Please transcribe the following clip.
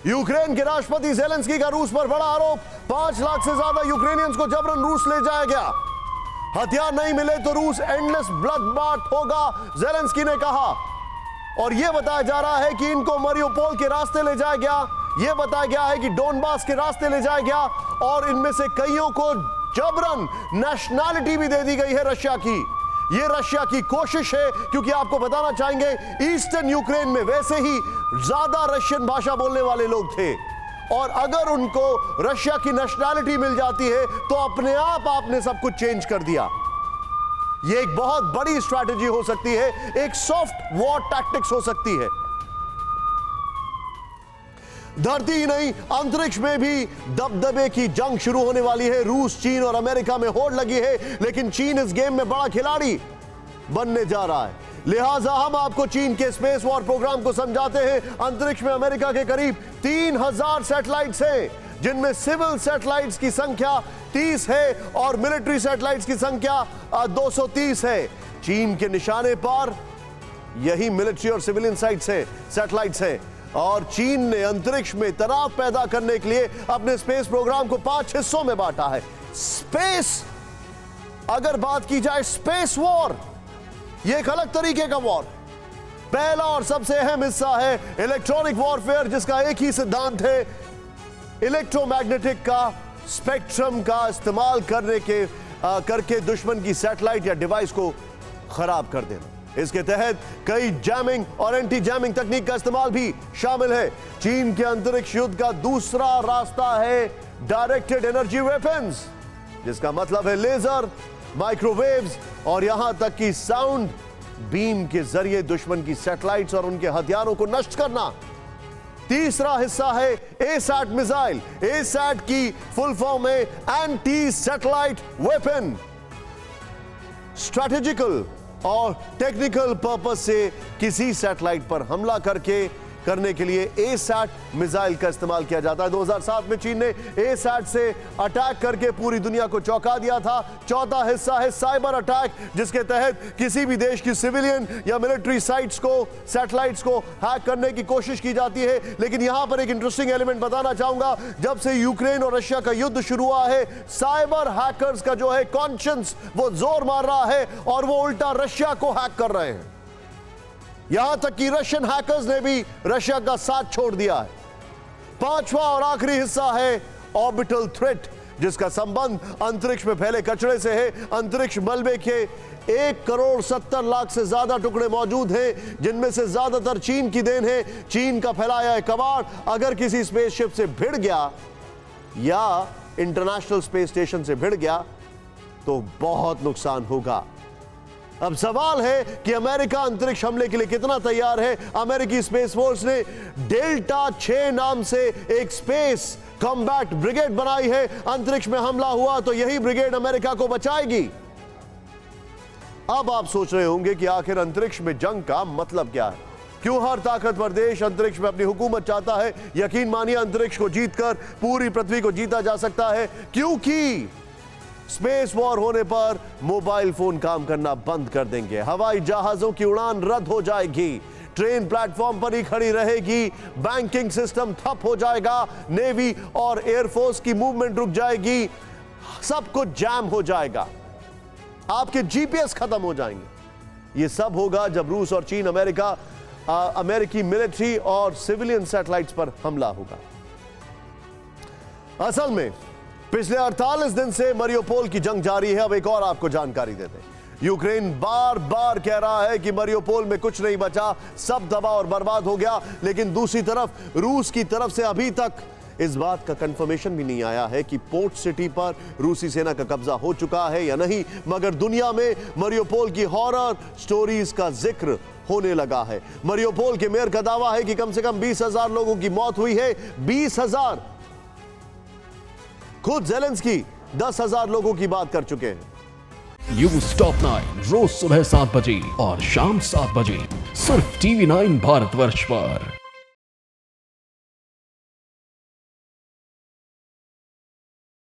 Ukraine के राष्ट्रपति Zelensky का रूस पर बड़ा आरोप। 5 लाख से ज्यादा यूक्रेनियंस को जबरन रूस ले जाया गया। हथियार नहीं मिले तो रूस एंडलेस ब्लडबाथ होगा, ज़ेलेंस्की ने कहा। और यह बताया जा रहा है कि इनको मारियोपोल के रास्ते ले जाया गया, यह बताया गया है कि डोनबास के रास्ते ले जाया गया, और इनमें से कईयों को जबरन नेशनैलिटी भी दे दी गई है रशिया की। यह रशिया की कोशिश है, क्योंकि आपको बताना चाहेंगे ईस्टर्न यूक्रेन में वैसे ही ज्यादा रशियन भाषा बोलने वाले लोग थे, और अगर उनको रशिया की नेशनैलिटी मिल जाती है तो अपने आप आपने सब कुछ चेंज कर दिया। यह एक बहुत बड़ी स्ट्रैटेजी हो सकती है, एक सॉफ्ट वॉर टैक्टिक्स हो सकती है। धरती ही नहीं, अंतरिक्ष में भी दबदबे की जंग शुरू होने वाली है। रूस, चीन और अमेरिका में होड़ लगी है, लेकिन चीन इस गेम में बड़ा खिलाड़ी बनने जा रहा है। लिहाजा हम आपको चीन के स्पेस वॉर प्रोग्राम को समझाते हैं। अंतरिक्ष में अमेरिका के करीब 3000 सैटेलाइट्स हैं, जिनमें सिविल सैटेलाइट्स की संख्या 30 है और मिलिट्री सैटेलाइट्स की संख्या 230 है। चीन के निशाने पर यही मिलिट्री और सिविलियन सैटेलाइट्स हैं, और चीन ने अंतरिक्ष में तनाव पैदा करने के लिए अपने स्पेस प्रोग्राम को 5 हिस्सों में बांटा है। स्पेस, अगर बात की जाए स्पेस वॉर, यह एक अलग तरीके का वॉर। पहला और सबसे अहम हिस्सा है इलेक्ट्रॉनिक वॉरफेयर, जिसका एक ही सिद्धांत है, इलेक्ट्रोमैग्नेटिक का स्पेक्ट्रम का इस्तेमाल करके दुश्मन की सैटेलाइट या डिवाइस को खराब कर देना। इसके तहत कई जैमिंग और एंटी जैमिंग तकनीक का इस्तेमाल भी शामिल है। चीन के अंतरिक्ष युद्ध का दूसरा रास्ता है डायरेक्टेड एनर्जी वेपन्स, जिसका मतलब है लेजर, माइक्रोवेव्स और यहां तक कि साउंड बीम के जरिए दुश्मन की सैटेलाइट्स और उनके हथियारों को नष्ट करना। तीसरा हिस्सा है एसैट मिसाइल। एसैट की फुल फॉर्म है एंटी सैटेलाइट वेपन। स्ट्रैटेजिकल और टेक्निकल पर्पस से किसी सैटेलाइट पर हमला करने के लिए एसैट मिसाइल का इस्तेमाल किया जाता है। 2007 में चीन ने एसैट से अटैक करके पूरी दुनिया को चौंका दिया था। चौथा हिस्सा है साइबर अटैक, जिसके तहत किसी भी देश की सिविलियन या मिलिट्री सैटेलाइट्स को हैक करने की कोशिश की जाती है। लेकिन यहां पर एक इंटरेस्टिंग एलिमेंट बताना चाहूंगा। जब से यूक्रेन और रशिया का युद्ध शुरू हुआ है, साइबर हैकर्स का जो है कॉन्शियंस वो जोर मार रहा है और वो उल्टा रशिया को हैक कर रहे हैं। यहां तक कि रशियन हैकर्स ने भी रशिया का साथ छोड़ दिया है। पांचवा और आखिरी हिस्सा है ऑर्बिटल थ्रेट, जिसका संबंध अंतरिक्ष में फैले कचरे से है। अंतरिक्ष मलबे के 1,70,00,000 से ज्यादा टुकड़े मौजूद हैं, जिनमें से ज्यादातर चीन की देन है। चीन का फैलाया कबाड़ अगर किसी स्पेसशिप से भिड़ गया या इंटरनेशनल स्पेस स्टेशन से भिड़ गया तो बहुत नुकसान होगा। अब सवाल है कि अमेरिका अंतरिक्ष हमले के लिए कितना तैयार है। अमेरिकी स्पेस फोर्स ने डेल्टा 6 नाम से एक स्पेस कॉम्बैट ब्रिगेड बनाई है। अंतरिक्ष में हमला हुआ तो यही ब्रिगेड अमेरिका को बचाएगी। अब आप सोच रहे होंगे कि आखिर अंतरिक्ष में जंग का मतलब क्या है, क्यों हर ताकतवर देश अंतरिक्ष में अपनी हुकूमत चाहता है। यकीन मानिए, अंतरिक्ष को जीतकर पूरी पृथ्वी को जीता जा सकता है, क्योंकि स्पेस वॉर होने पर मोबाइल फोन काम करना बंद कर देंगे, हवाई जहाजों की उड़ान रद्द हो जाएगी, ट्रेन प्लेटफॉर्म पर ही खड़ी रहेगी, बैंकिंग सिस्टम ठप हो जाएगा, नेवी और एयरफोर्स की मूवमेंट रुक जाएगी, सब कुछ जैम हो जाएगा, आपके जीपीएस खत्म हो जाएंगे। यह सब होगा जब रूस और चीन अमेरिकी मिलिट्री और सिविलियन सैटेलाइट्स पर हमला होगा। असल में पिछले 48 दिन से मारियोपोल की जंग जारी है। अब एक और आपको जानकारी देते हैं। यूक्रेन बार बार कह रहा है कि मारियोपोल में कुछ नहीं बचा, सब तबाह और बर्बाद हो गया, लेकिन दूसरी तरफ रूस की तरफ से अभी तक इस बात का कंफर्मेशन भी नहीं आया है कि पोर्ट सिटी पर रूसी सेना का कब्जा हो चुका है या नहीं। मगर दुनिया में मारियोपोल की हॉरर स्टोरीज का जिक्र होने लगा है। मारियोपोल के मेयर का दावा है कि कम से कम 20,000 लोगों की मौत हुई है। 20,000। खुद ज़ेलेंस्की 10,000 लोगों की बात कर चुके हैं। न्यूज़ टॉप 9 रोज सुबह 7 बजे और शाम 7 बजे सिर्फ TV9 भारतवर्ष पर।